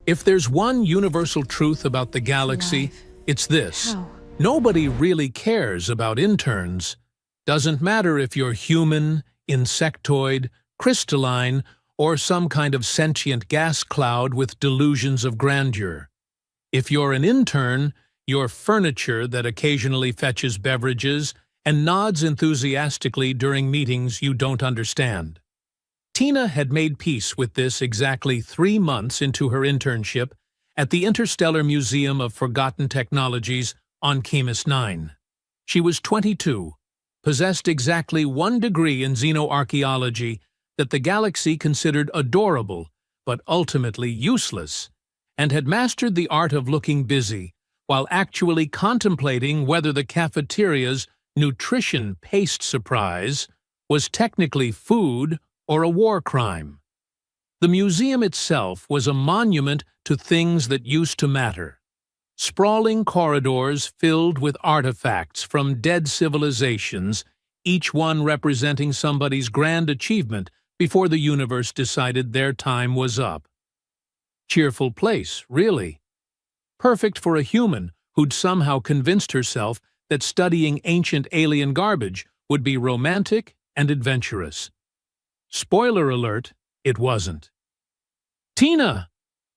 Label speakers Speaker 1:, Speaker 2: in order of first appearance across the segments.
Speaker 1: If there's one universal truth about the galaxy,
Speaker 2: Alive.
Speaker 1: it's this.
Speaker 2: How?
Speaker 1: Nobody really cares about interns. Doesn't matter if you're human, insectoid, crystalline, or some kind of sentient gas cloud with delusions of grandeur. If you're an intern, you're furniture that occasionally fetches beverages and nods enthusiastically during meetings you don't understand. Tina had made peace with this exactly 3 months into her internship at the Interstellar Museum of Forgotten Technologies on Chemus 9. She was 22, possessed exactly 1 degree in xenoarchaeology that the galaxy considered adorable but ultimately useless, and had mastered the art of looking busy while actually contemplating whether the cafeteria's nutrition paste surprise was technically food or a war crime. The museum itself was a monument to things that used to matter. Sprawling corridors filled with artifacts from dead civilizations, each one representing somebody's grand achievement before the universe decided their time was up. Cheerful place, really. Perfect for a human who'd somehow convinced herself that studying ancient alien garbage would be romantic and adventurous. Spoiler alert, it wasn't. "Tina!"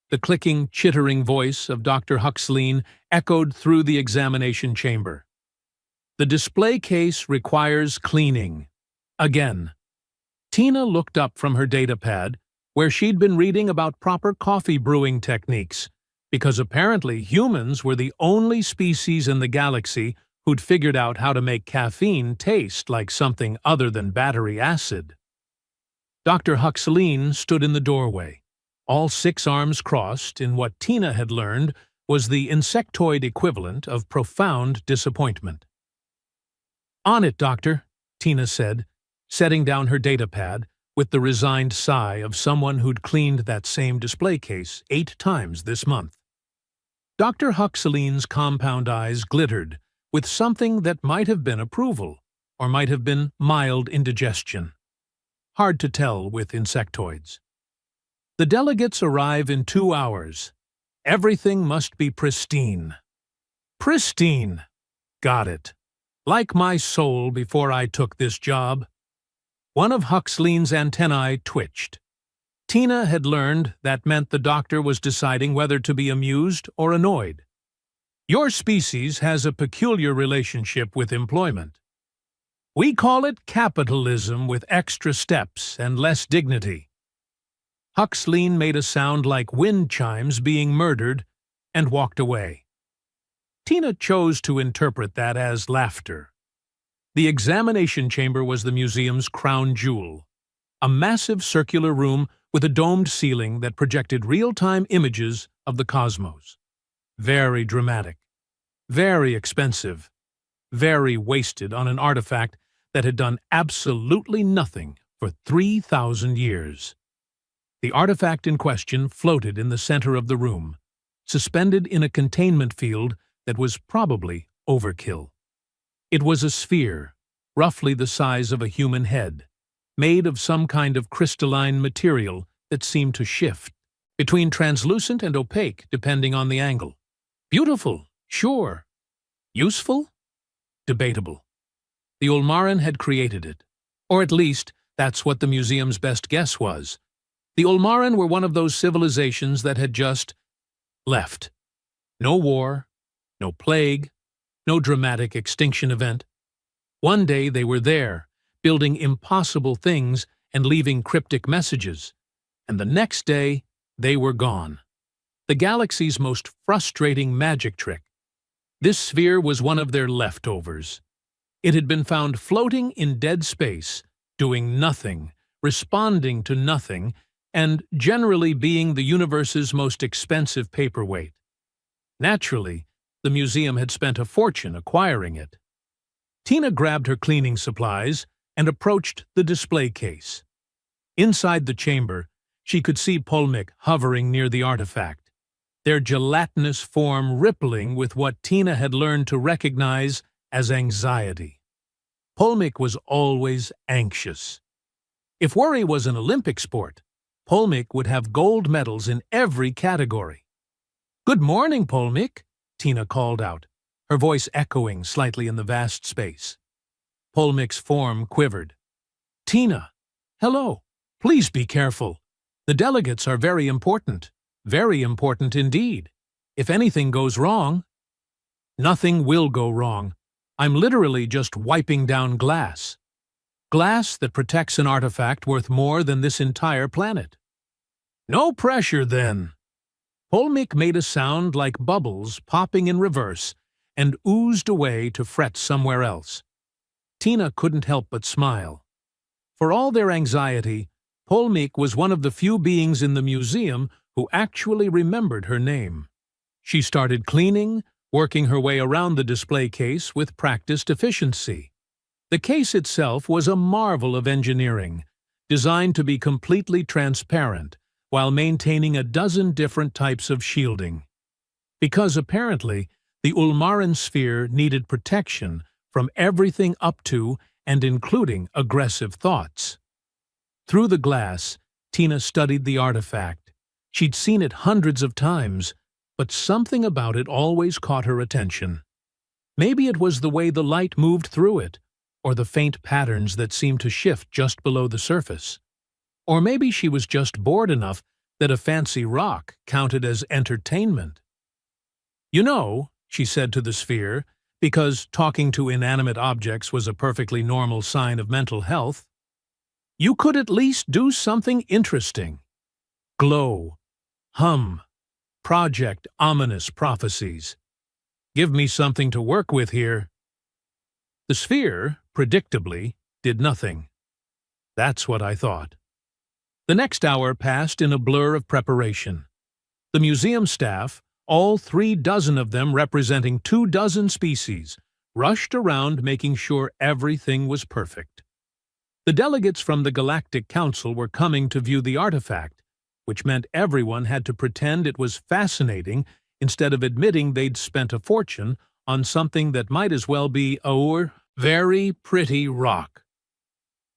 Speaker 1: The clicking, chittering voice of Dr. Huxlein echoed through the examination chamber. "The display case requires cleaning." Again. Tina looked up from her datapad, where she'd been reading about proper coffee brewing techniques, because apparently humans were the only species in the galaxy who'd figured out how to make caffeine taste like something other than battery acid. Dr. Huxlein stood in the doorway, all 6 arms crossed in what Tina had learned was the insectoid equivalent of profound disappointment. "On it, Doctor," Tina said, setting down her datapad with the resigned sigh of someone who'd cleaned that same display case 8 times this month. Dr. Huxlein's compound eyes glittered with something that might have been approval, or might have been mild indigestion. Hard to tell with insectoids. "The delegates arrive in 2 hours. Everything must be pristine." Pristine! Got it. Like my soul before I took this job. One of Huxlein's antennae twitched. Tina had learned that meant the doctor was deciding whether to be amused or annoyed. "Your species has a peculiar relationship with employment. We call it capitalism with extra steps and less dignity." Huxlein made a sound like wind chimes being murdered and walked away. Tina chose to interpret that as laughter. The examination chamber was the museum's crown jewel, a massive circular room with a domed ceiling that projected real-time images of the cosmos. Very dramatic, very expensive, very wasted on an artifact that had done absolutely nothing for 3,000 years. The artifact in question floated in the center of the room, suspended in a containment field that was probably overkill. It was a sphere, roughly the size of a human head, made of some kind of crystalline material that seemed to shift between translucent and opaque depending on the angle. Beautiful, sure. Useful? Debatable. The Ulmaran had created it, or at least that's what the museum's best guess was. The Ulmaran were one of those civilizations that had just left. No war, no plague, no dramatic extinction event. One day they were there, building impossible things and leaving cryptic messages, and the next day they were gone. The galaxy's most frustrating magic trick. This sphere was one of their leftovers. It had been found floating in dead space, doing nothing, responding to nothing, and generally being the universe's most expensive paperweight. Naturally, the museum had spent a fortune acquiring it. Tina grabbed her cleaning supplies and approached the display case. Inside the chamber, she could see Polmick hovering near the artifact, their gelatinous form rippling with what Tina had learned to recognize as anxiety. Polmick was always anxious. If worry was an Olympic sport, Polmick would have gold medals in every category. Good morning, Polmik, Tina called out, her voice echoing slightly in the vast space. Polmik's form quivered. Tina, hello. Please be careful. The delegates are very important indeed. If anything goes wrong, nothing will go wrong. I'm literally just wiping down glass. Glass that protects an artifact worth more than this entire planet. No pressure, then. Polmik made a sound like bubbles popping in reverse and oozed away to fret somewhere else. Tina couldn't help but smile. For all their anxiety, Polmik was one of the few beings in the museum who actually remembered her name. She started cleaning, working her way around the display case with practiced efficiency. The case itself was a marvel of engineering, designed to be completely transparent while maintaining a dozen different types of shielding. Because apparently, the Ulmaran sphere needed protection from everything up to and including aggressive thoughts. Through the glass, Tina studied the artifact. She'd seen it hundreds of times, but something about it always caught her attention. Maybe it was the way the light moved through it, or the faint patterns that seemed to shift just below the surface. Or maybe she was just bored enough that a fancy rock counted as entertainment. You know, she said to the sphere, because talking to inanimate objects was a perfectly normal sign of mental health, you could at least do something interesting. Glow, hum, project ominous prophecies. Give me something to work with here. The sphere, predictably, did nothing. That's what I thought. The next hour passed in a blur of preparation. The museum staff, all 36 of them representing 24 species, rushed around making sure everything was perfect. The delegates from the Galactic Council were coming to view the artifact, which meant everyone had to pretend it was fascinating instead of admitting they'd spent a fortune on something that might as well be a very pretty rock.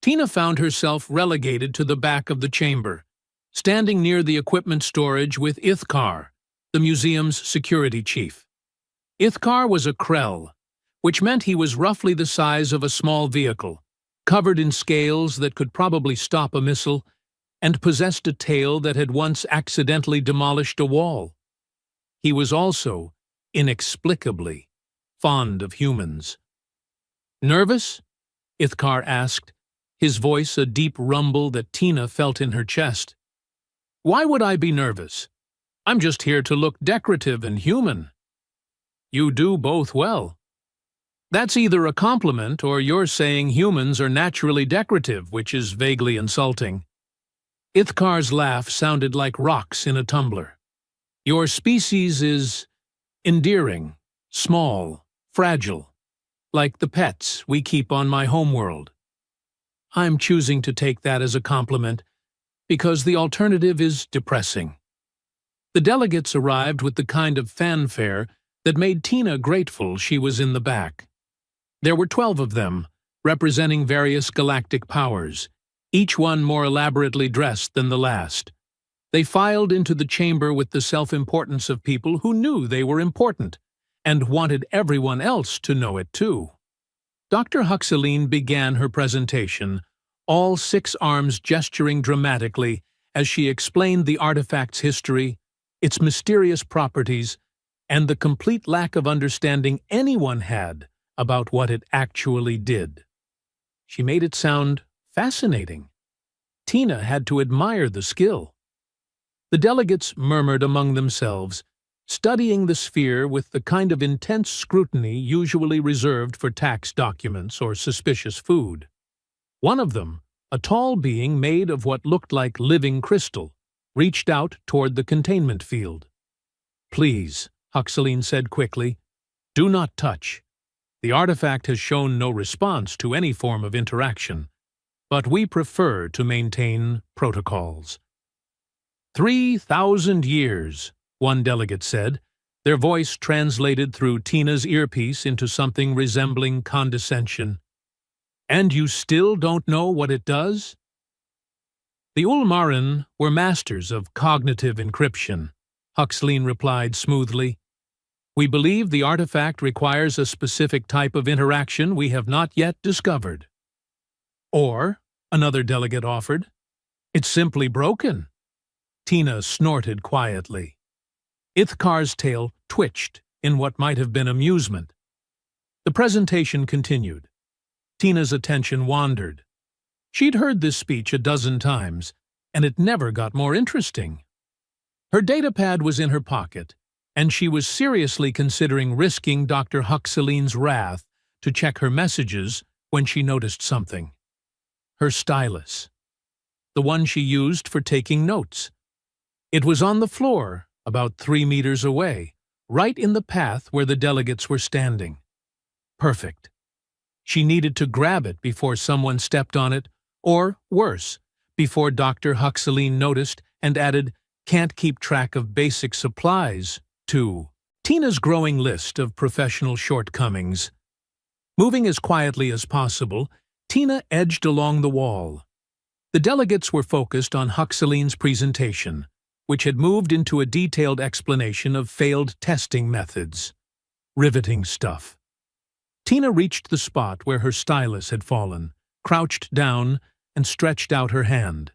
Speaker 1: Tina found herself relegated to the back of the chamber, standing near the equipment storage with Ithkar, the museum's security chief. Ithkar was a Krell, which meant he was roughly the size of a small vehicle, covered in scales that could probably stop a missile, and possessed a tail that had once accidentally demolished a wall. He was also, inexplicably, fond of humans. Nervous? Ithkar asked, his voice a deep rumble that Tina felt in her chest. Why would I be nervous? I'm just here to look decorative and human. You do both well. That's either a compliment or you're saying humans are naturally decorative, which is vaguely insulting. Ithkar's laugh sounded like rocks in a tumbler. Your species is endearing, small, fragile, like the pets we keep on my homeworld. I'm choosing to take that as a compliment because the alternative is depressing. The delegates arrived with the kind of fanfare that made Tina grateful she was in the back. There were 12 of them, representing various galactic powers, each one more elaborately dressed than the last. They filed into the chamber with the self-importance of people who knew they were important and wanted everyone else to know it too. Dr. Huxeline began her presentation, all 6 arms gesturing dramatically as she explained the artifact's history, its mysterious properties, and the complete lack of understanding anyone had about what it actually did. She made it sound fascinating. Tina had to admire the skill. The delegates murmured among themselves, studying the sphere with the kind of intense scrutiny usually reserved for tax documents or suspicious food. One of them, a tall being made of what looked like living crystal, reached out toward the containment field. Please, Huxeline said quickly, do not touch. The artifact has shown no response to any form of interaction, but we prefer to maintain protocols. 3,000 years, one delegate said, their voice translated through Tina's earpiece into something resembling condescension. And you still don't know what it does? The Ulmaran were masters of cognitive encryption, Huxley replied smoothly. "We believe the artifact requires a specific type of interaction we have not yet discovered." "Or," another delegate offered, "it's simply broken." Tina snorted quietly. Ithkar's tail twitched in what might have been amusement. The presentation continued. Tina's attention wandered. She'd heard this speech a dozen times, and it never got more interesting. Her datapad was in her pocket, and she was seriously considering risking Dr. Huxley's wrath to check her messages when she noticed something. Her stylus. The one she used for taking notes. It was on the floor, about 3 meters away, right in the path where the delegates were standing. Perfect. She needed to grab it before someone stepped on it, or, worse, before Dr. Huxley noticed and added, "Can't keep track of basic supplies," to Tina's growing list of professional shortcomings. Moving as quietly as possible, Tina edged along the wall. The delegates were focused on Huxley's presentation, which had moved into a detailed explanation of failed testing methods. Riveting stuff. Tina reached the spot where her stylus had fallen, crouched down, and stretched out her hand.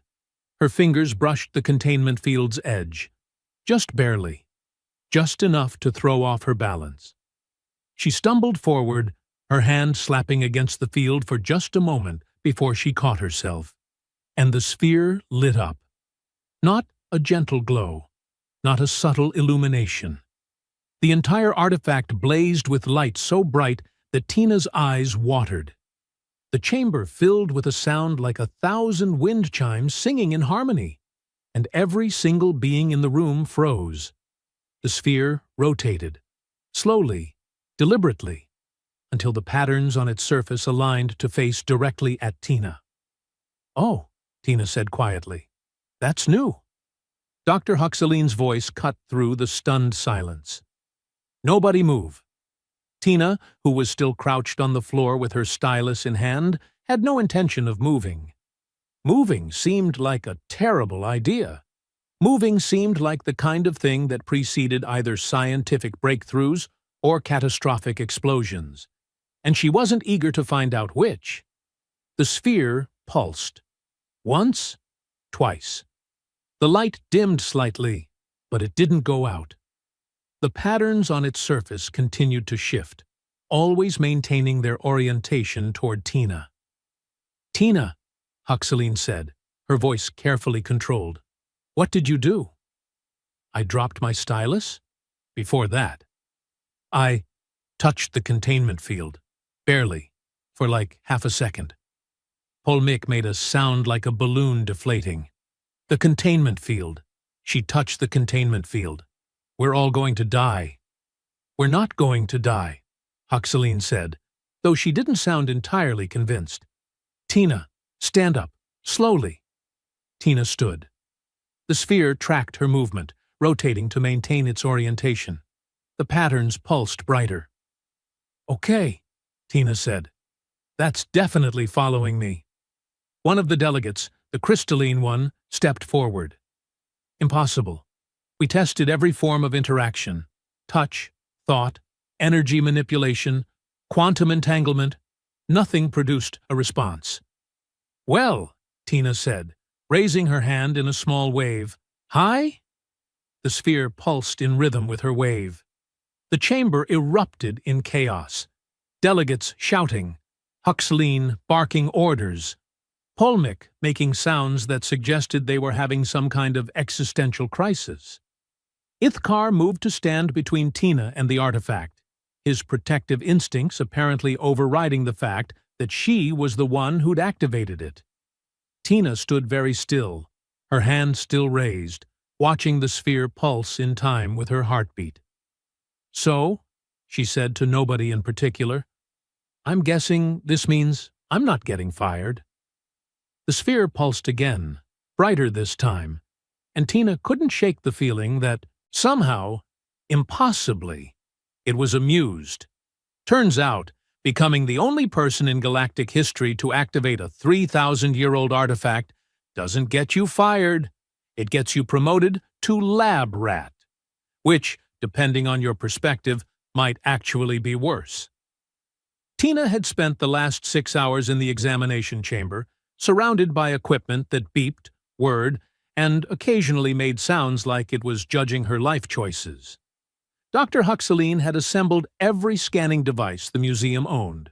Speaker 1: Her fingers brushed the containment field's edge. Just barely. Just enough to throw off her balance. She stumbled forward, her hand slapping against the field for just a moment before she caught herself. And the sphere lit up. Not a gentle glow. Not a subtle illumination. The entire artifact blazed with light so bright that Tina's eyes watered. The chamber filled with a sound like 1,000 wind chimes singing in harmony, and every single being in the room froze. The sphere rotated, slowly, deliberately, until the patterns on its surface aligned to face directly at Tina. "Oh," Tina said quietly, "that's new." Dr. Huxley's voice cut through the stunned silence. "Nobody move." Tina, who was still crouched on the floor with her stylus in hand, had no intention of moving. Moving seemed like a terrible idea. Moving seemed like the kind of thing that preceded either scientific breakthroughs or catastrophic explosions, and she wasn't eager to find out which. The sphere pulsed. Once, twice. The light dimmed slightly, but it didn't go out. The patterns on its surface continued to shift, always maintaining their orientation toward Tina. "Tina," Huxley said, her voice carefully controlled. "What did you do?" "I dropped my stylus?" "Before that." "I touched the containment field. Barely. For like half a second." Polmick made a sound like a balloon deflating. "The containment field. She touched the containment field. We're all going to die." "We're not going to die," Huxley said, though she didn't sound entirely convinced. "Tina, stand up, slowly." Tina stood. The sphere tracked her movement, rotating to maintain its orientation. The patterns pulsed brighter. "Okay," Tina said. "That's definitely following me." One of the delegates, the crystalline one, stepped forward. "Impossible. We tested every form of interaction. Touch, thought, energy manipulation, quantum entanglement. Nothing produced a response." "Well," Tina said, raising her hand in a small wave. "Hi?" The sphere pulsed in rhythm with her wave. The chamber erupted in chaos. Delegates shouting, Huxley barking orders, Polmick making sounds that suggested they were having some kind of existential crisis. Ithkar moved to stand between Tina and the artifact, his protective instincts apparently overriding the fact that she was the one who'd activated it. Tina stood very still, her hand still raised, watching the sphere pulse in time with her heartbeat. "So," she said to nobody in particular, "I'm guessing this means I'm not getting fired." The sphere pulsed again, brighter this time, and Tina couldn't shake the feeling that, somehow, impossibly, it was amused. Turns out, becoming the only person in galactic history to activate a 3,000-year-old artifact doesn't get you fired. It gets you promoted to lab rat. which, depending on your perspective, might actually be worse. Tina had spent the last 6 hours in the examination chamber, surrounded by equipment that beeped, whirred, and occasionally made sounds like it was judging her life choices. Dr. Huxeline had assembled every scanning device the museum owned,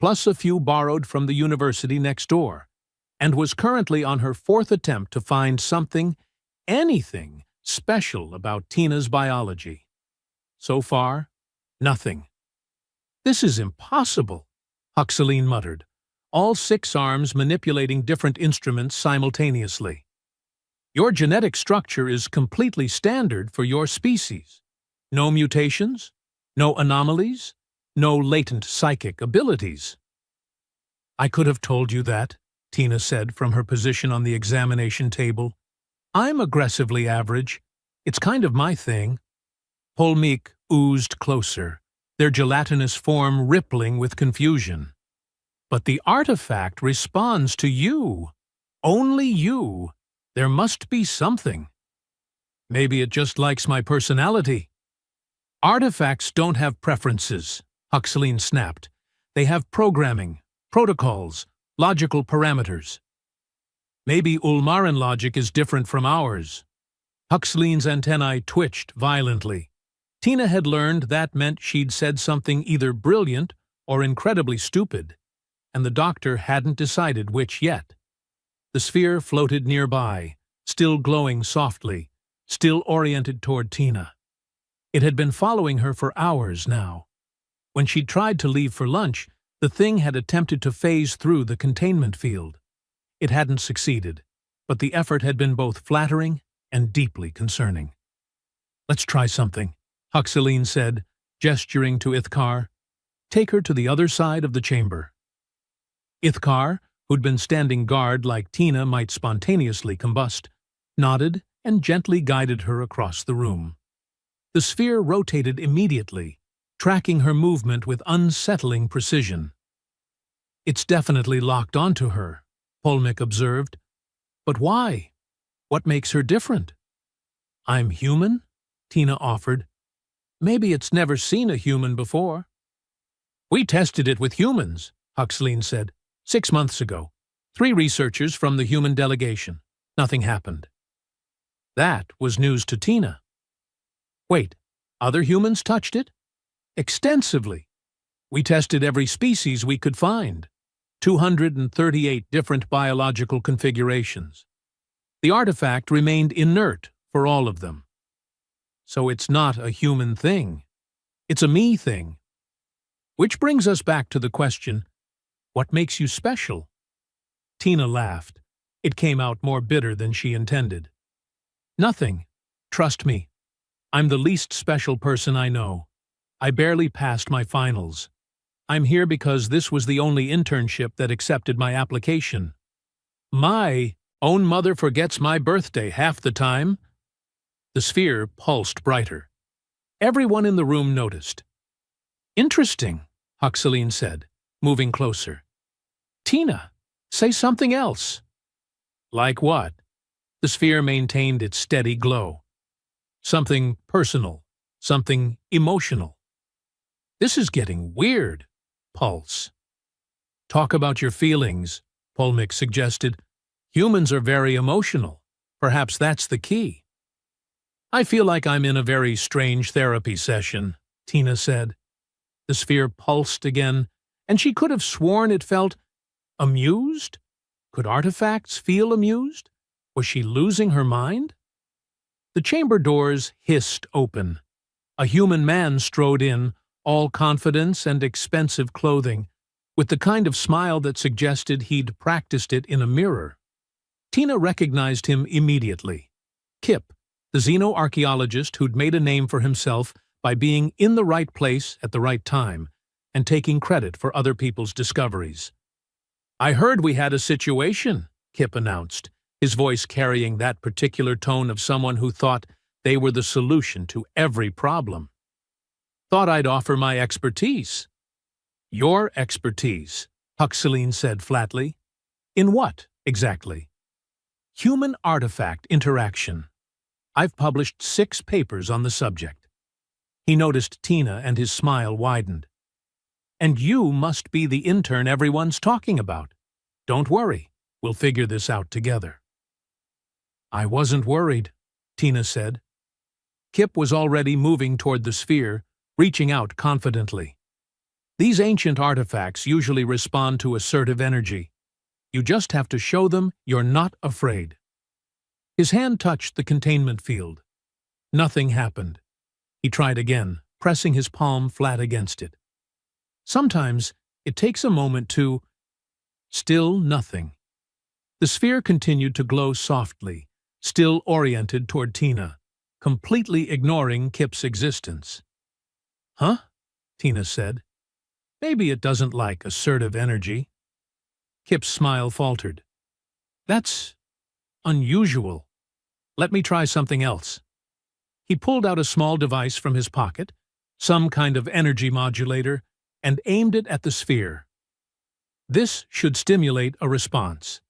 Speaker 1: plus a few borrowed from the university next door, and was currently on her 4th attempt to find something, anything, special about Tina's biology. So far, nothing. "This is impossible," Huxeline muttered, all 6 arms manipulating different instruments simultaneously. "Your genetic structure is completely standard for your species. No mutations, no anomalies, no latent psychic abilities." "I could have told you that," Tina said from her position on the examination table. "I'm aggressively average. It's kind of my thing." Polmeek oozed closer, their gelatinous form rippling with confusion. "But the artifact responds to you. Only you. There must be something." "Maybe it just likes my personality." "Artifacts don't have preferences," Huxeline snapped. "They have programming, protocols, logical parameters." "Maybe Ulmaran logic is different from ours." Huxeline's antennae twitched violently. Tina had learned that meant she'd said something either brilliant or incredibly stupid, and the doctor hadn't decided which yet. The sphere floated nearby, still glowing softly, still oriented toward Tina. It had been following her for hours now. When she'd tried to leave for lunch, the thing had attempted to phase through the containment field. It hadn't succeeded, but the effort had been both flattering and deeply concerning. "Let's try something," Huxeline said, gesturing to Ithkar. "Take her to the other side of the chamber." Ithkar, who'd been standing guard like Tina might spontaneously combust, nodded and gently guided her across the room. The sphere rotated immediately, tracking her movement with unsettling precision. "It's definitely locked onto her," Polmeek observed. "But why? What makes her different?" "I'm human?" Tina offered. "Maybe it's never seen a human before." "We tested it with humans," Huxeline said, 6 months ago. 3 researchers from the human delegation. Nothing happened." That was news to Tina. "Wait, other humans touched it?" "Extensively. We tested every species we could find. 238 different biological configurations. The artifact remained inert for all of them. So it's not a human thing. It's a me thing. Which brings us back to the question, what makes you special?" Tina laughed. It came out more bitter than she intended. "Nothing. Trust me. I'm the least special person I know. I barely passed my finals. I'm here because this was the only internship that accepted my application. My own mother forgets my birthday half the time." The sphere pulsed brighter. Everyone in the room noticed. "Interesting," Huxeline said, moving closer. "Tina, say something else." "Like what?" The sphere maintained its steady glow. "Something personal, something emotional." "This is getting weird." Pulse. "Talk about your feelings," Polmeek suggested. "Humans are very emotional. Perhaps that's the key." "I feel like I'm in a very strange therapy session," Tina said. The sphere pulsed again, and she could have sworn it felt amused. Could artifacts feel amused? Was she losing her mind? The chamber doors hissed open. A human man strode in, all confidence and expensive clothing, with the kind of smile that suggested he'd practiced it in a mirror. Tina recognized him immediately. Kip, the xenoarchaeologist who'd made a name for himself by being in the right place at the right time and taking credit for other people's discoveries. "I heard we had a situation," Kip announced, his voice carrying that particular tone of someone who thought they were the solution to every problem. "Thought I'd offer my expertise." "Your expertise," Huxeline said flatly. "In what, exactly?" "Human-artifact interaction." I've published 6 papers on the subject. He noticed Tina and his smile widened. And you must be the intern everyone's talking about. Don't worry, we'll figure this out together. I wasn't worried, Tina said. Kip was already moving toward the sphere, reaching out confidently. These ancient artifacts usually respond to assertive energy. You just have to show them you're not afraid. His hand touched the containment field. Nothing happened. He tried again, pressing his palm flat against it. Sometimes it takes a moment to... Still nothing. The sphere continued to glow softly, still oriented toward Tina, completely ignoring Kip's existence. Huh? Tina said. Maybe it doesn't like assertive energy. Kip's smile faltered. That's unusual. Let me try something else. He pulled out a small device from his pocket, some kind of energy modulator, and aimed it at the sphere. This should stimulate a response.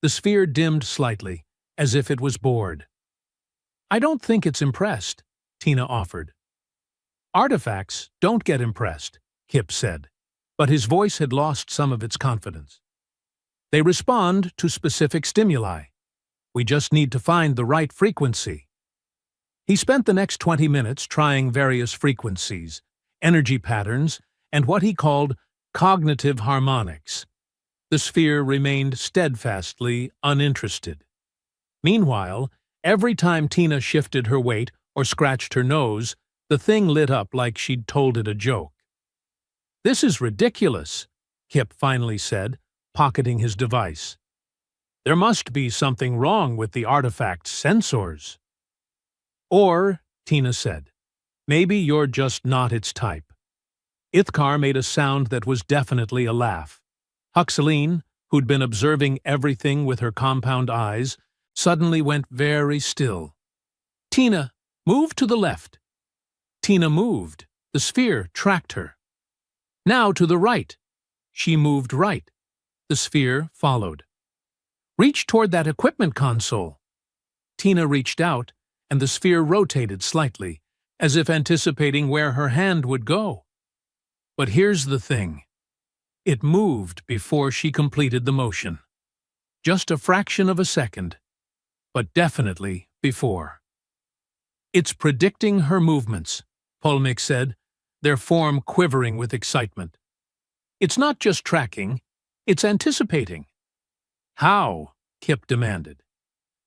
Speaker 1: The sphere dimmed slightly, as if it was bored. I don't think it's impressed, Tina offered. Artifacts don't get impressed, Kip said, but his voice had lost some of its confidence. They respond to specific stimuli. We just need to find the right frequency. He spent the next 20 minutes trying various frequencies, energy patterns, and what he called cognitive harmonics. The sphere remained steadfastly uninterested. Meanwhile, every time Tina shifted her weight or scratched her nose, the thing lit up like she'd told it a joke. This is ridiculous, Kip finally said, pocketing his device. There must be something wrong with the artifact's sensors. Or, Tina said, maybe you're just not its type. Ithkar made a sound that was definitely a laugh. Huxaline, who'd been observing everything with her compound eyes, suddenly went very still. Tina, move to the left. Tina moved. The sphere tracked her. Now to the right. She moved right. The sphere followed. Reach toward that equipment console. Tina reached out, and the sphere rotated slightly, as if anticipating where her hand would go. But here's the thing. It moved before she completed the motion. Just a fraction of a second, but definitely before. It's predicting her movements, Polmick said, their form quivering with excitement. It's not just tracking, it's anticipating. How? Kip demanded.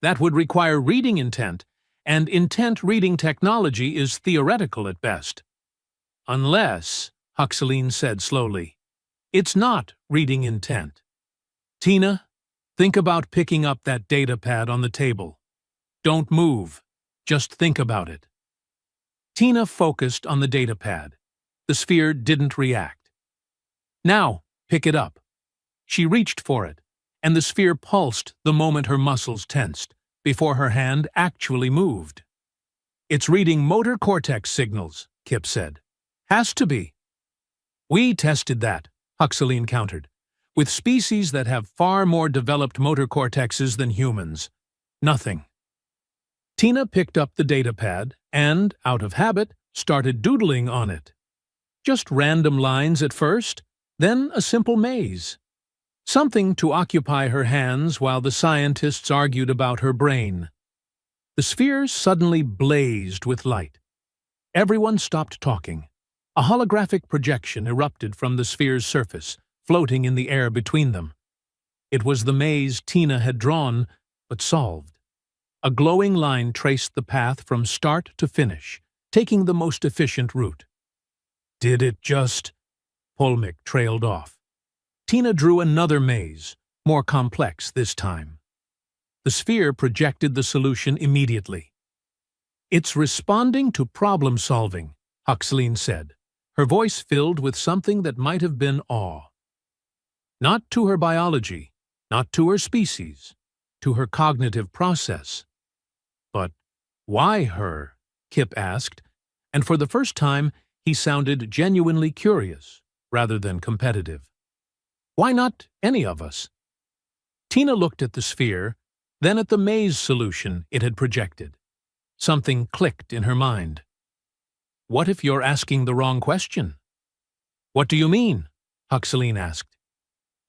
Speaker 1: That would require reading intent, and intent reading technology is theoretical at best. Unless, Huxaline said slowly, it's not reading intent. Tina, think about picking up that data pad on the table. Don't move, just think about it. Tina focused on the data pad. The sphere didn't react. Now, pick it up. She reached for it, and the sphere pulsed the moment her muscles tensed, before her hand actually moved. It's reading motor cortex signals, Kip said. Has to be. We tested that, Huxaline countered, with species that have far more developed motor cortexes than humans. Nothing. Tina picked up the datapad and, out of habit, started doodling on it. Just random lines at first, then a simple maze. Something to occupy her hands while the scientists argued about her brain. The sphere suddenly blazed with light. Everyone stopped talking. A holographic projection erupted from the sphere's surface, floating in the air between them. It was the maze Tina had drawn, but solved. A glowing line traced the path from start to finish, taking the most efficient route. Did it just... Polmick trailed off. Tina drew another maze, more complex this time. The sphere projected the solution immediately. It's responding to problem-solving, Huxaline said, her voice filled with something that might have been awe. Not to her biology, not to her species, to her cognitive process. But why her? Kip asked, and for the first time he sounded genuinely curious, rather than competitive. Why not any of us? Tina looked at the sphere, then at the maze solution it had projected. Something clicked in her mind. What if you're asking the wrong question? What do you mean? Huxley asked.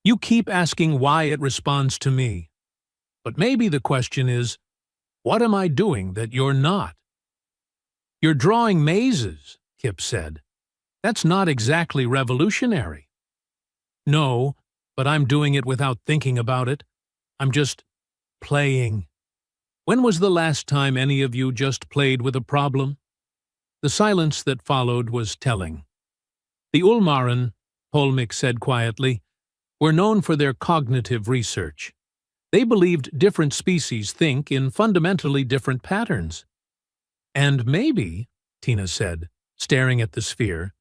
Speaker 1: You keep asking why it responds to me. But maybe the question is, what am I doing that you're not? You're drawing mazes, Kip said. That's not exactly revolutionary. No, but I'm doing it without thinking about it. I'm just playing. When was the last time any of you just played with a problem? The silence that followed was telling. The Ulmaran, Polmick said quietly, were known for their cognitive research. They believed different species think in fundamentally different patterns. And maybe, Tina said, staring at the sphere,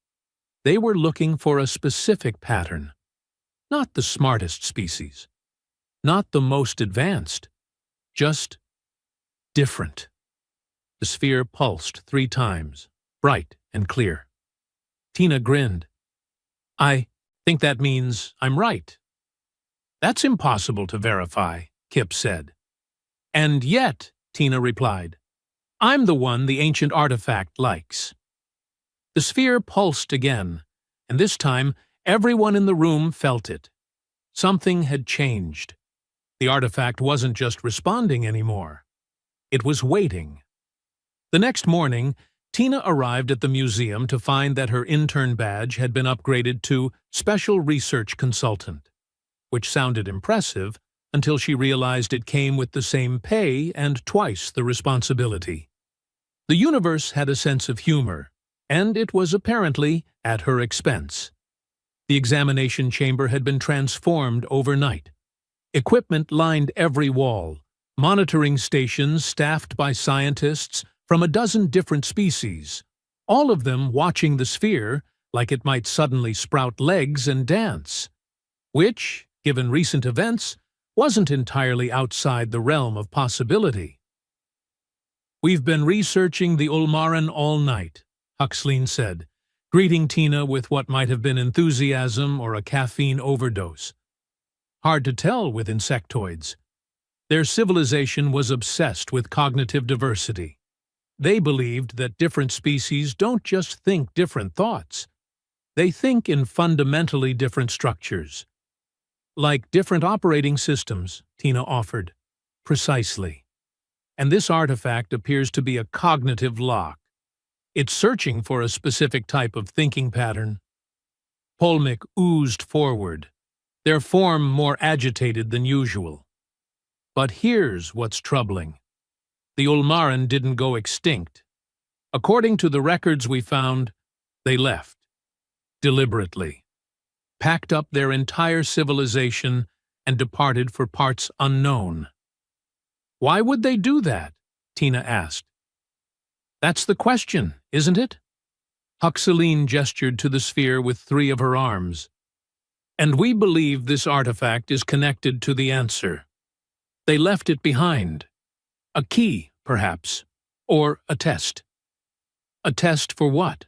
Speaker 1: they were looking for a specific pattern. Not the smartest species. Not the most advanced. Just different. The sphere pulsed 3 times, bright and clear. Tina grinned. I think that means I'm right. That's impossible to verify, Kip said. And yet, Tina replied, I'm the one the ancient artifact likes. The sphere pulsed again, and this time everyone in the room felt it. Something had changed. The artifact wasn't just responding anymore. It was waiting. The next morning, Tina arrived at the museum to find that her intern badge had been upgraded to Special Research Consultant, which sounded impressive until she realized it came with the same pay and twice the responsibility. The universe had a sense of humor, and it was apparently at her expense. The examination chamber had been transformed overnight. Equipment lined every wall, monitoring stations staffed by scientists from a dozen different species, all of them watching the sphere like it might suddenly sprout legs and dance, which, given recent events, wasn't entirely outside the realm of possibility. We've been researching the Ulmaran all night, Huxley said, greeting Tina with what might have been enthusiasm or a caffeine overdose. Hard to tell with insectoids. Their civilization was obsessed with cognitive diversity. They believed that different species don't just think different thoughts. They think in fundamentally different structures. Like different operating systems, Tina offered. Precisely. And this artifact appears to be a cognitive lock. It's searching for a specific type of thinking pattern. Polmick oozed forward, their form more agitated than usual. But here's what's troubling. The Ulmaran didn't go extinct. According to the records we found, they left. Deliberately. Packed up their entire civilization and departed for parts unknown. Why would they do that? Tina asked. That's the question, isn't it? Huxley gestured to the sphere with 3 of her arms. And we believe this artifact is connected to the answer. They left it behind. A key, perhaps, or a test. A test for what?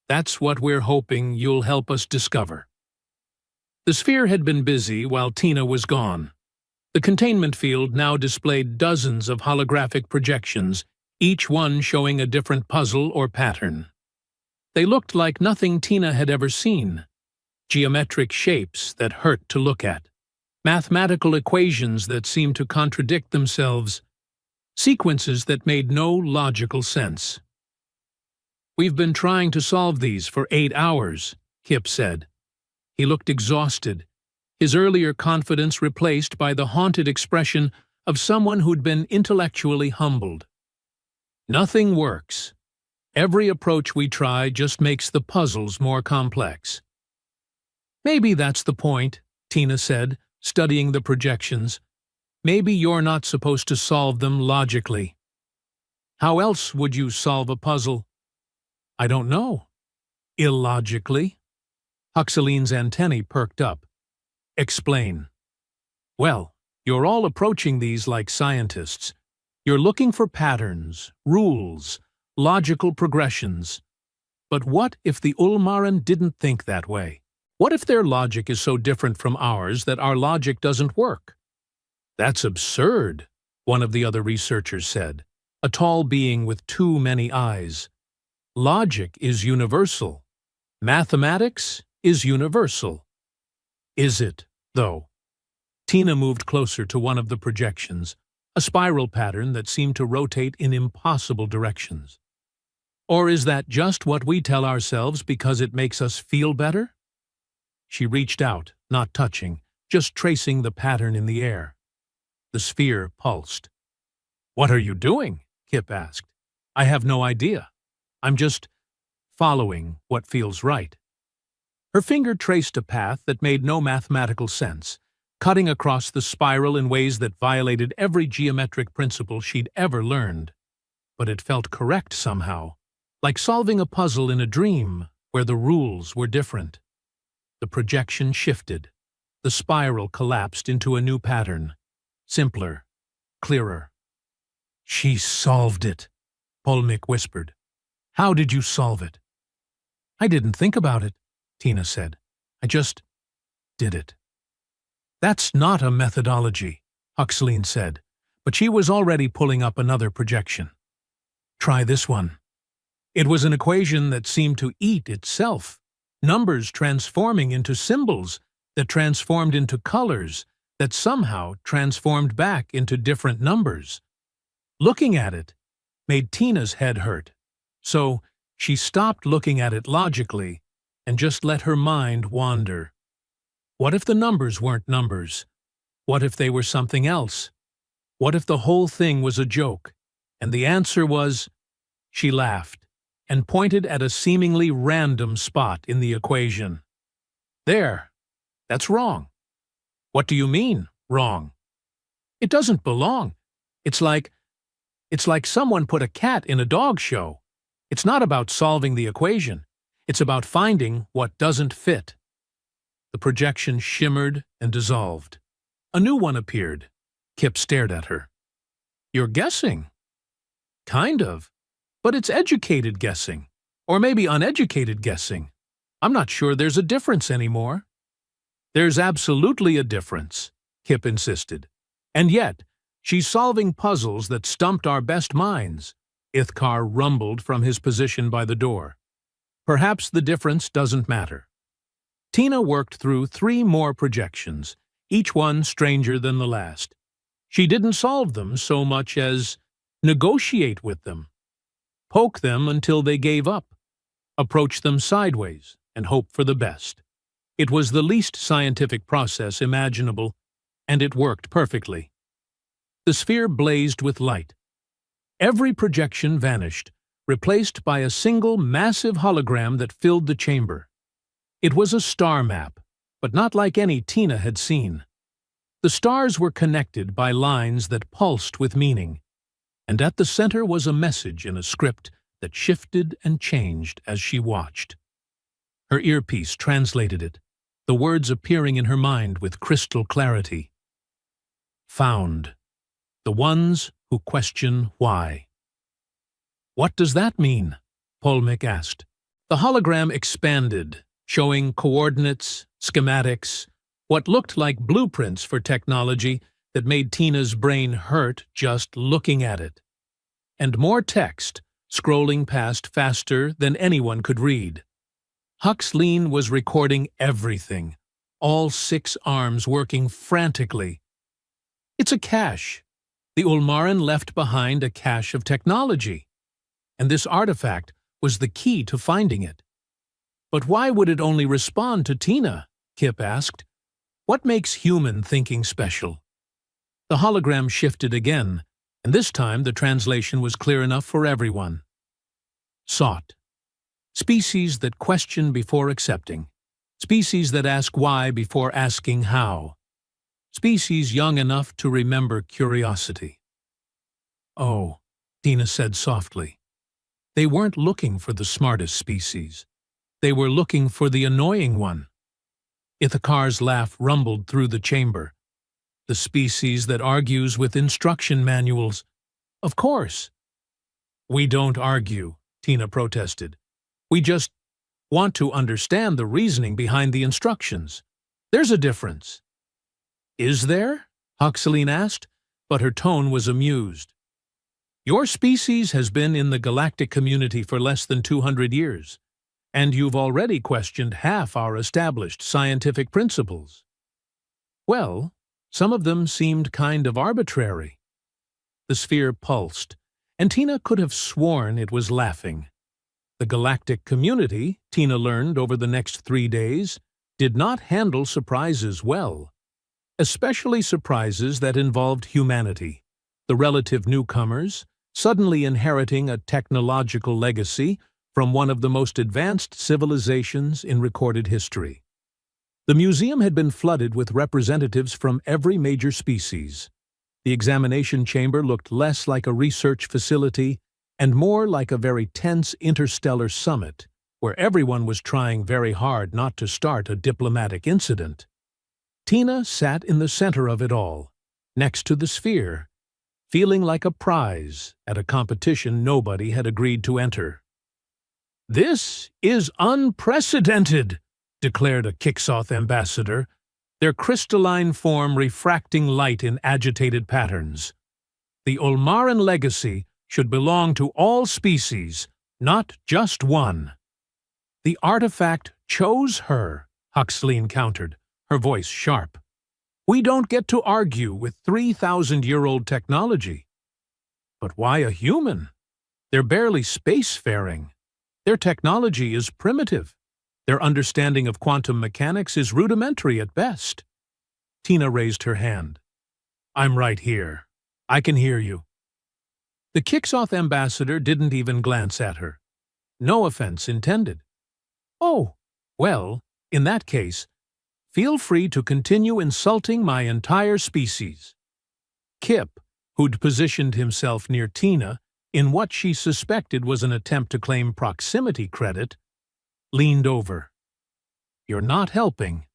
Speaker 1: That's what we're hoping you'll help us discover. The sphere had been busy while Tina was gone. The containment field now displayed dozens of holographic projections, each one showing a different puzzle or pattern. They looked like nothing Tina had ever seen. Geometric shapes that hurt to look at. Mathematical equations that seemed to contradict themselves. Sequences that made no logical sense. We've been trying to solve these for 8 hours, Kip said. He looked exhausted, his earlier confidence replaced by the haunted expression of someone who'd been intellectually humbled. Nothing works. Every approach we try just makes the puzzles more complex. Maybe that's the point, Tina said, studying the projections. Maybe you're not supposed to solve them logically. How else would you solve a puzzle? I don't know. Illogically? Huxley's antennae perked up. Explain. Well, you're all approaching these like scientists. You're looking for patterns, rules, logical progressions. But what if the Ulmaran didn't think that way? What if their logic is so different from ours that our logic doesn't work? That's absurd, one of the other researchers said, a tall being with too many eyes. Logic is universal. Mathematics is universal. Is it, though? Tina moved closer to one of the projections, a spiral pattern that seemed to rotate in impossible directions. Or is that just what we tell ourselves because it makes us feel better? She reached out, not touching, just tracing the pattern in the air. The sphere pulsed. "What are you doing?" Kip asked. "I have no idea. I'm just following what feels right." Her finger traced a path that made no mathematical sense, cutting across the spiral in ways that violated every geometric principle she'd ever learned. But it felt correct somehow, like solving a puzzle in a dream where the rules were different. The projection shifted. The spiral collapsed into a new pattern, simpler, clearer. "She solved it," Polmick whispered. "How did you solve it?" "I didn't think about it," Tina said. "I just did it." "That's not a methodology," Huxley said, but she was already pulling up another projection. "Try this one." It was an equation that seemed to eat itself, numbers transforming into symbols that transformed into colors that somehow transformed back into different numbers. Looking at it made Tina's head hurt, so she stopped looking at it logically and just let her mind wander. What if the numbers weren't numbers? What if they were something else? What if the whole thing was a joke? And the answer was... She laughed and pointed at a seemingly random spot in the equation. "There. That's wrong." "What do you mean, wrong?" "It doesn't belong. It's like someone put a cat in a dog show. It's not about solving the equation. It's about finding what doesn't fit." The projection shimmered and dissolved. A new one appeared. Kip stared at her. "You're guessing." "Kind of. But it's educated guessing. Or maybe uneducated guessing. I'm not sure there's a difference anymore." "There's absolutely a difference," Kip insisted. "And yet, she's solving puzzles that stumped our best minds." Ithkar rumbled from his position by the door. "Perhaps the difference doesn't matter." Tina worked through 3 more projections, each one stranger than the last. She didn't solve them so much as negotiate with them. Poke them until they gave up. Approach them sideways and hope for the best. It was the least scientific process imaginable, and it worked perfectly. The sphere blazed with light. Every projection vanished, replaced by a single massive hologram that filled the chamber. It was a star map, but not like any Tina had seen. The stars were connected by lines that pulsed with meaning, and at the center was a message in a script that shifted and changed as she watched. Her earpiece translated it, the words appearing in her mind with crystal clarity. "Found. The ones who question why." "What does that mean?" Polmick asked. The hologram expanded, showing coordinates, schematics, what looked like blueprints for technology that made Tina's brain hurt just looking at it. And more text, scrolling past faster than anyone could read. Huxley was recording everything, all 6 arms working frantically. "It's a cache. The Ulmaran left behind a cache of technology, and this artifact was the key to finding it." "But why would it only respond to Tina?" Kip asked. "What makes human thinking special?" The hologram shifted again, and this time the translation was clear enough for everyone. Sought. Species that question before accepting. Species that ask why before asking how. Species young enough to remember curiosity. "Oh," Tina said softly. "They weren't looking for the smartest species. They were looking for the annoying one." Ithakar's laugh rumbled through the chamber. "The species that argues with instruction manuals. Of course." "We don't argue," Tina protested. "We just want to understand the reasoning behind the instructions. There's a difference." "Is there?" Huxley asked, but her tone was amused. Your species has been in the galactic community for less than 200 years, and you've already questioned half our established scientific principles. Well, some of them seemed kind of arbitrary. The sphere pulsed, and Tina could have sworn it was laughing. The galactic community, Tina learned over the next 3 days, did not handle surprises well, especially surprises that involved humanity, the relative newcomers, suddenly inheriting a technological legacy from one of the most advanced civilizations in recorded history. The museum had been flooded with representatives from every major species. The examination chamber looked less like a research facility and more like a very tense interstellar summit, where everyone was trying very hard not to start a diplomatic incident. Tina sat in the center of it all, next to the sphere, feeling like a prize at a competition nobody had agreed to enter. "This is unprecedented," declared a Kixoth ambassador, their crystalline form refracting light in agitated patterns. "The Ulmaran legacy should belong to all species, not just one." "The artifact chose her," Huxley countered, her voice sharp. "We don't get to argue with 3,000-year-old technology." "But why a human? They're barely spacefaring. Their technology is primitive. Their understanding of quantum mechanics is rudimentary at best." Tina raised her hand. "I'm right here. I can hear you." The Kixoth ambassador didn't even glance at her. No offense intended. "Oh, well, in that case, feel free to continue insulting my entire species." Kip, who'd positioned himself near Tina in what she suspected was an attempt to claim proximity credit, leaned over. "You're not helping."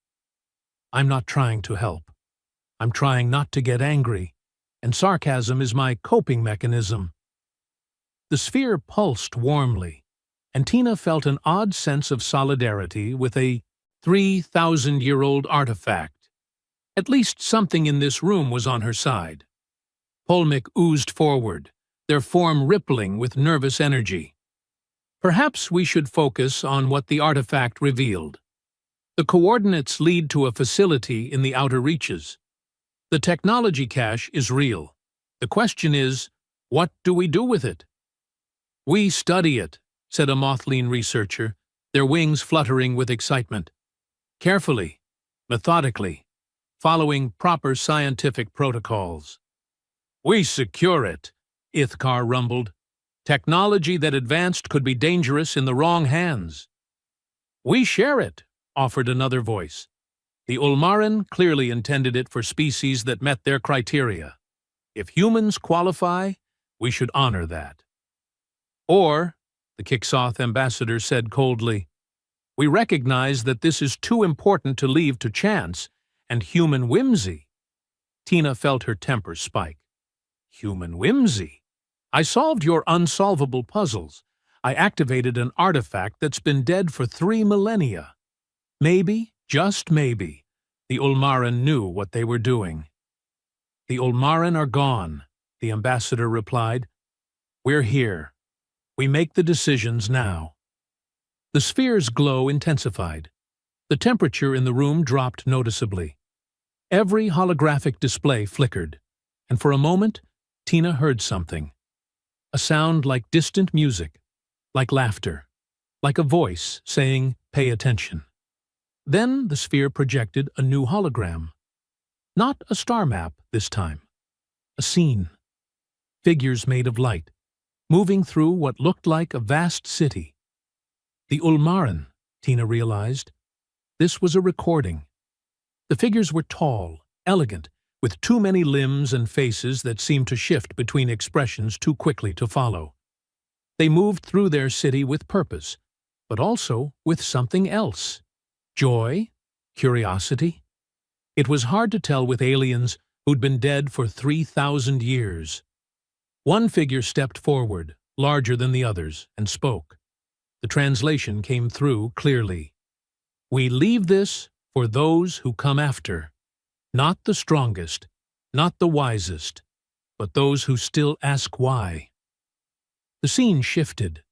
Speaker 1: "I'm not trying to help. I'm trying not to get angry, and sarcasm is my coping mechanism." The sphere pulsed warmly, and Tina felt an odd sense of solidarity with a 3,000-year-old artifact. At least something in this room was on her side. Polmick oozed forward, their form rippling with nervous energy. "Perhaps we should focus on what the artifact revealed. The coordinates lead to a facility in the outer reaches. The technology cache is real. The question is, what do we do with it?" "We study it," said a Mothleen researcher, their wings fluttering with excitement. "Carefully, methodically, following proper scientific protocols." "We secure it," Ithkar rumbled. "Technology that advanced could be dangerous in the wrong hands." "We share it," offered another voice. "The Ulmaran clearly intended it for species that met their criteria. If humans qualify, we should honor that." "Or," the Kixoth ambassador said coldly, "we recognize that this is too important to leave to chance and human whimsy." Tina felt her temper spike. "Human whimsy? I solved your unsolvable puzzles. I activated an artifact that's been dead for 3 millennia. Maybe, just maybe, the Ulmaran knew what they were doing." "The Ulmaran are gone," the ambassador replied. "We're here. We make the decisions now." The sphere's glow intensified. The temperature in the room dropped noticeably. Every holographic display flickered, and for a moment, Tina heard something. A sound like distant music, like laughter, like a voice saying, "Pay attention." Then the sphere projected a new hologram. Not a star map this time. A scene. Figures made of light, moving through what looked like a vast city. The Ulmaran, Tina realized. This was a recording. The figures were tall, elegant, with too many limbs and faces that seemed to shift between expressions too quickly to follow. They moved through their city with purpose, but also with something else. Joy? Curiosity? It was hard to tell with aliens who'd been dead for 3,000 years. One figure stepped forward, larger than the others, and spoke. The translation came through clearly. "We leave this for those who come after. Not the strongest, not the wisest, but those who still ask why." The scene shifted.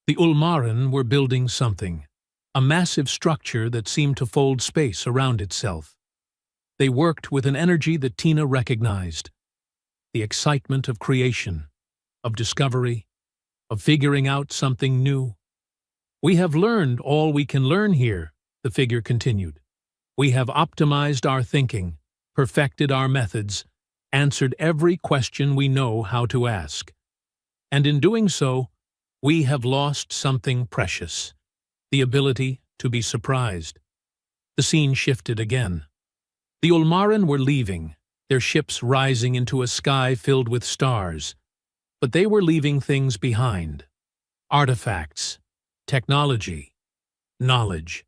Speaker 1: The Ulmaran were building something, a massive structure that seemed to fold space around itself. They worked with an energy that Tina recognized. The excitement of creation, of discovery, of figuring out something new. "We have learned all we can learn here," the figure continued. "We have optimized our thinking, perfected our methods, answered every question we know how to ask. And in doing so, we have lost something precious, the ability to be surprised." The scene shifted again. The Ulmaran were leaving, their ships rising into a sky filled with stars. But they were leaving things behind. Artifacts, technology, knowledge.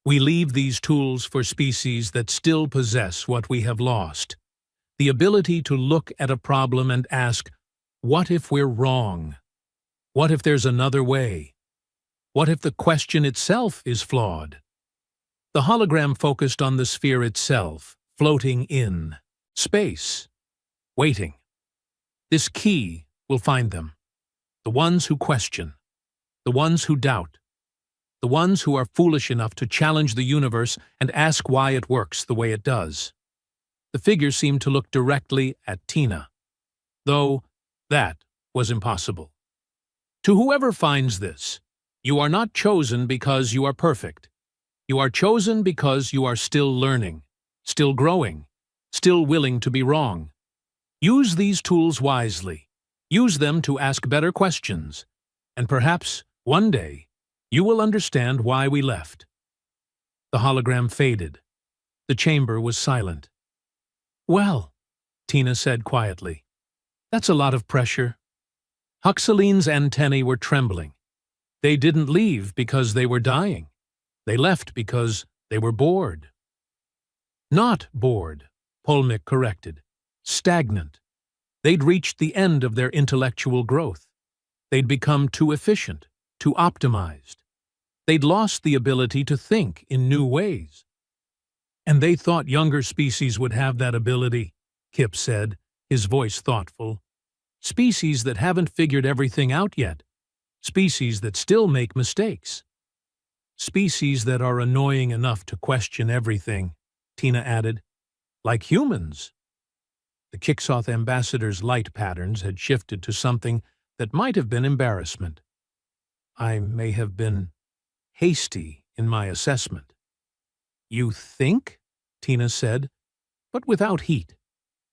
Speaker 1: We leave these tools for species that still possess what we have lost. The ability to look at a problem and ask, what if we're wrong? What if there's another way? What if the question itself is flawed? The hologram focused on the sphere itself, floating in space, waiting. This key will find them. The ones who question, the ones who doubt, the ones who are foolish enough to challenge the universe and ask why it works the way it does. The figure seemed to look directly at Tina, though that was impossible. "To whoever finds this, you are not chosen because you are perfect. You are chosen because you are still learning, still growing, still willing to be wrong. Use these tools wisely. Use them to ask better questions, and perhaps, one day, you will understand why we left." The hologram faded. The chamber was silent. "Well," Tina said quietly, "that's a lot of pressure." Huxaline's antennae were trembling. They didn't leave because they were dying. They left because they were bored. "Not bored," Polmick corrected. "Stagnant. They'd reached the end of their intellectual growth. They'd become too efficient, too optimized. They'd lost the ability to think in new ways." "And they thought younger species would have that ability," Kip said, his voice thoughtful. "Species that haven't figured everything out yet. Species that still make mistakes. Species that are annoying enough to question everything," Tina added. "Like humans." The Kixoth ambassador's light patterns had shifted to something that might have been embarrassment. "I may have been hasty in my assessment." "You think?" Tina said, but without heat.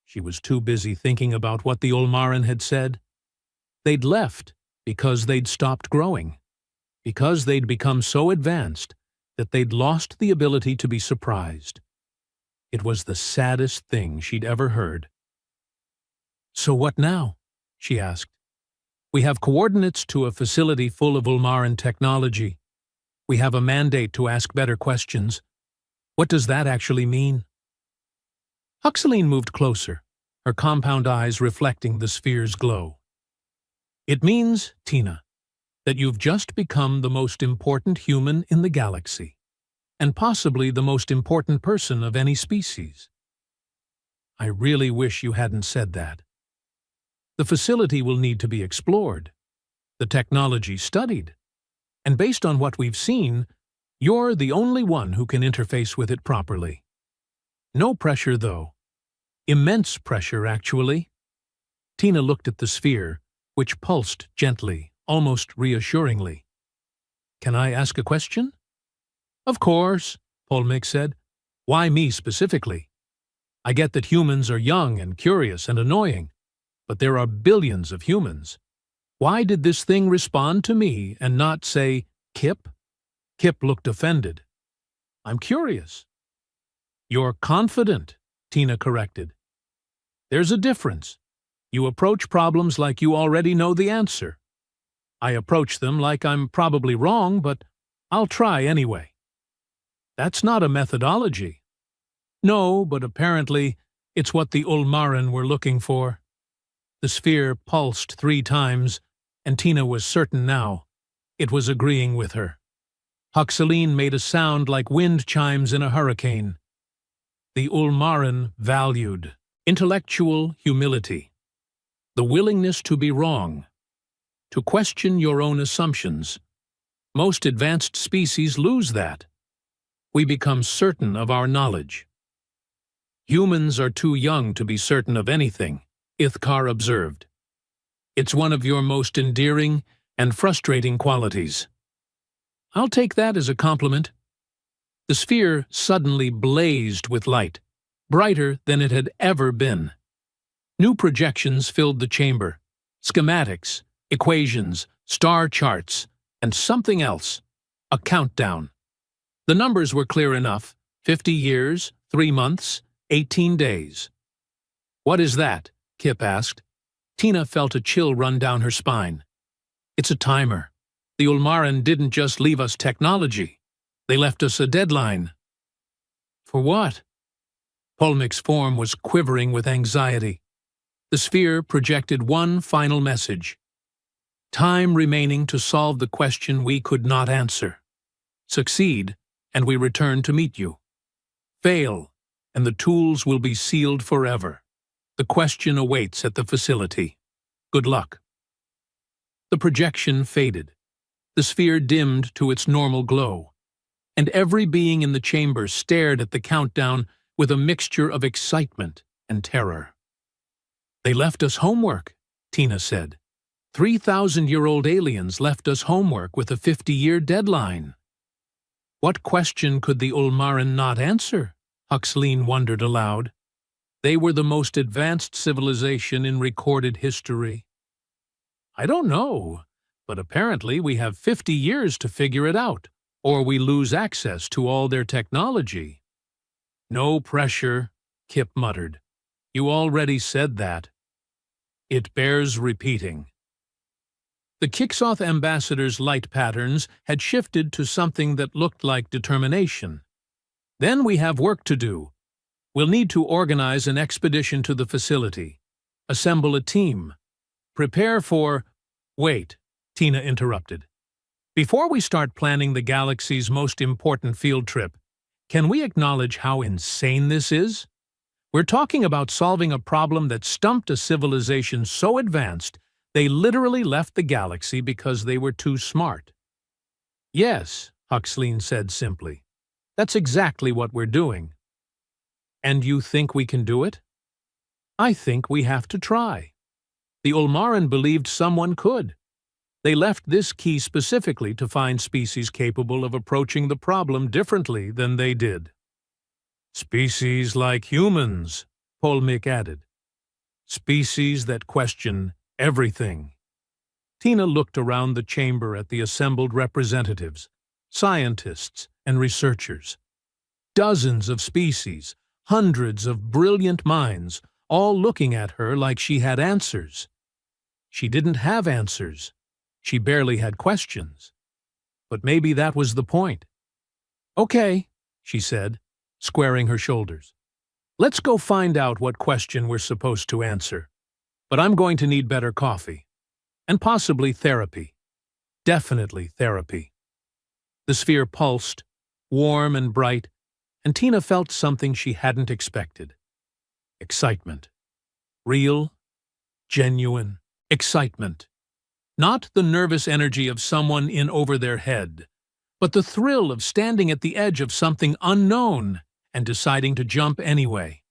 Speaker 1: She was too busy thinking about what the Ulmaran had said. They'd left because they'd stopped growing, because they'd become so advanced that they'd lost the ability to be surprised. It was the saddest thing she'd ever heard. "So what now?" she asked. "We have coordinates to a facility full of Ulmaran technology. We have a mandate to ask better questions. What does that actually mean?" Huxaline moved closer, her compound eyes reflecting the sphere's glow. "It means, Tina, that you've just become the most important human in the galaxy, and possibly the most important person of any species." "I really wish you hadn't said that." "The facility will need to be explored, the technology studied, and based on what we've seen, you're the only one who can interface with it properly. No pressure, though. Immense pressure, actually." Tina looked at the sphere, which pulsed gently, almost reassuringly. "Can I ask a question?" "Of course," Polmick said. "Why me specifically? I get that humans are young and curious and annoying, but there are billions of humans. Why did this thing respond to me and not, say, Kip?" Kip looked offended. "I'm curious." "You're confident," Tina corrected. "There's a difference. You approach problems like you already know the answer. I approach them like I'm probably wrong, but I'll try anyway." "That's not a methodology." "No, but apparently it's what the Ulmaran were looking for." The sphere pulsed 3 times, and Tina was certain now. It was agreeing with her. Huxaline made a sound like wind chimes in a hurricane. The Ulmaran valued intellectual humility, the willingness to be wrong, to question your own assumptions. Most advanced species lose that. We become certain of our knowledge. Humans are too young to be certain of anything, Ithkar observed. It's one of your most endearing and frustrating qualities. I'll take that as a compliment. The sphere suddenly blazed with light, brighter than it had ever been. New projections filled the chamber, schematics, equations, star charts, and something else, a countdown. The numbers were clear enough: 50 years, 3 months, 18 days. What is that? Kip asked. Tina felt a chill run down her spine. It's a timer. The Ulmaran didn't just leave us technology. They left us a deadline. For what? Polmik's form was quivering with anxiety. The sphere projected one final message. Time remaining to solve the question we could not answer. Succeed, and we return to meet you. Fail, and the tools will be sealed forever. The question awaits at the facility. Good luck. The projection faded. The sphere dimmed to its normal glow, and every being in the chamber stared at the countdown with a mixture of excitement and terror. They left us homework, Tina said. 3,000-year-old aliens left us homework with a 50-year deadline. What question could the Ulmaran not answer? Huxleen wondered aloud. They were the most advanced civilization in recorded history. I don't know, but apparently we have 50 years to figure it out, or we lose access to all their technology. No pressure, Kip muttered. You already said that. It bears repeating. The Kixoth ambassador's light patterns had shifted to something that looked like determination. Then we have work to do. We'll need to organize an expedition to the facility, assemble a team, prepare for— Wait, Tina interrupted. Before we start planning the galaxy's most important field trip, can we acknowledge how insane this is? We're talking about solving a problem that stumped a civilization so advanced they literally left the galaxy because they were too smart. Yes, Huxleen said simply. That's exactly what we're doing. And you think we can do it? I think we have to try. The Ulmaran believed someone could. They left this key specifically to find species capable of approaching the problem differently than they did. Species like humans, Polmik added. Species that question everything. Tina looked around the chamber at the assembled representatives, scientists and researchers. Dozens of species, hundreds of brilliant minds, all looking at her like she had answers. She didn't have answers. She barely had questions. But maybe that was the point. Okay, she said, squaring her shoulders. Let's go find out what question we're supposed to answer. But I'm going to need better coffee. And possibly therapy. Definitely therapy. The sphere pulsed, warm and bright, and Tina felt something she hadn't expected. Excitement. Real, genuine excitement. Not the nervous energy of someone in over their head, but the thrill of standing at the edge of something unknown and deciding to jump anyway.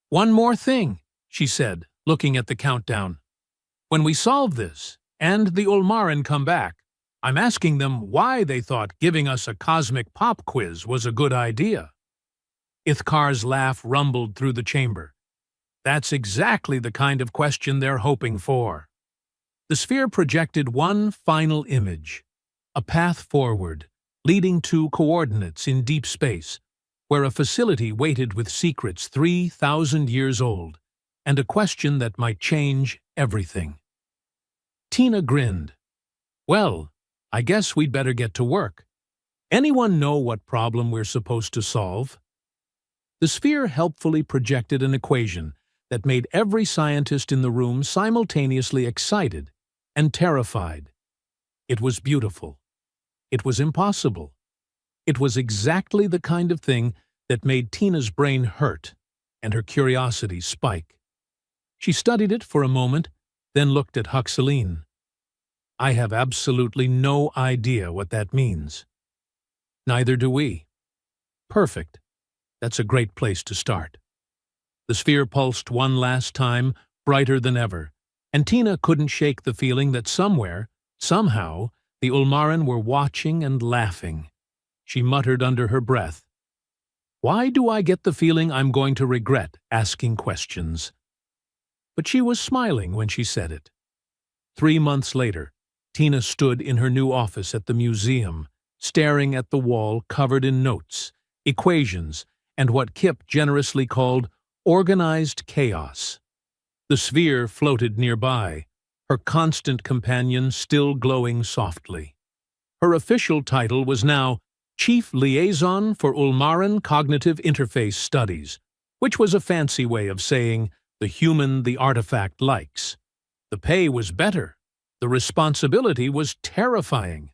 Speaker 1: One more thing, she said, looking at the countdown. When we solve this, and the Ulmaran come back, I'm asking them why they thought giving us a cosmic pop quiz was a good idea. Ithkar's laugh rumbled through the chamber. That's exactly the kind of question they're hoping for. The sphere projected one final image, a path forward, leading to coordinates in deep space, where a facility waited with secrets 3,000 years old, and a question that might change everything. Tina grinned. Well, I guess we'd better get to work. Anyone know what problem we're supposed to solve? The sphere helpfully projected an equation that made every scientist in the room simultaneously excited and terrified. It was beautiful. It was impossible. It was exactly the kind of thing that made Tina's brain hurt and her curiosity spike. She studied it for a moment, then looked at Huxleen. I have absolutely no idea what that means. Neither do we. Perfect. That's a great place to start. The sphere pulsed one last time, brighter than ever, and Tina couldn't shake the feeling that somewhere, somehow, the Ulmaran were watching and laughing. She muttered under her breath, "Why do I get the feeling I'm going to regret asking questions?" But she was smiling when she said it. 3 months later, Tina stood in her new office at the museum, staring at the wall covered in notes, equations, and what Kip generously called organized chaos. The sphere floated nearby, her constant companion still glowing softly. Her official title was now Chief Liaison for Ulmaran Cognitive Interface Studies, which was a fancy way of saying the human the artifact likes. The pay was better. The responsibility was terrifying.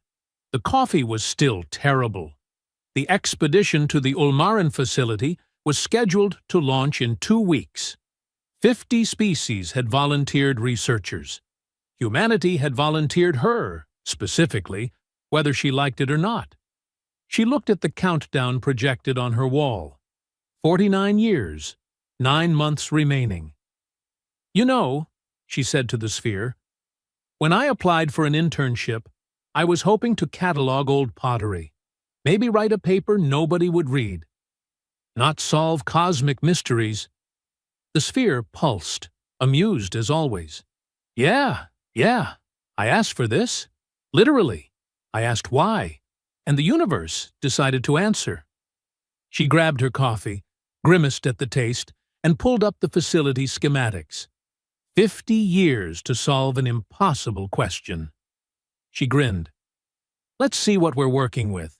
Speaker 1: The coffee was still terrible. The expedition to the Ulmaran facility was scheduled to launch in 2 weeks. 50 species had volunteered researchers. Humanity had volunteered her, specifically, whether she liked it or not. She looked at the countdown projected on her wall. 49 years, 9 months remaining. "You know," she said to the sphere, "when I applied for an internship, I was hoping to catalog old pottery. Maybe write a paper nobody would read. Not solve cosmic mysteries." The sphere pulsed, amused as always. Yeah, I asked for this. Literally. I asked why, and the universe decided to answer." She grabbed her coffee, grimaced at the taste, and pulled up the facility schematics. 50 years to solve an impossible question. She grinned. "Let's see what we're working with.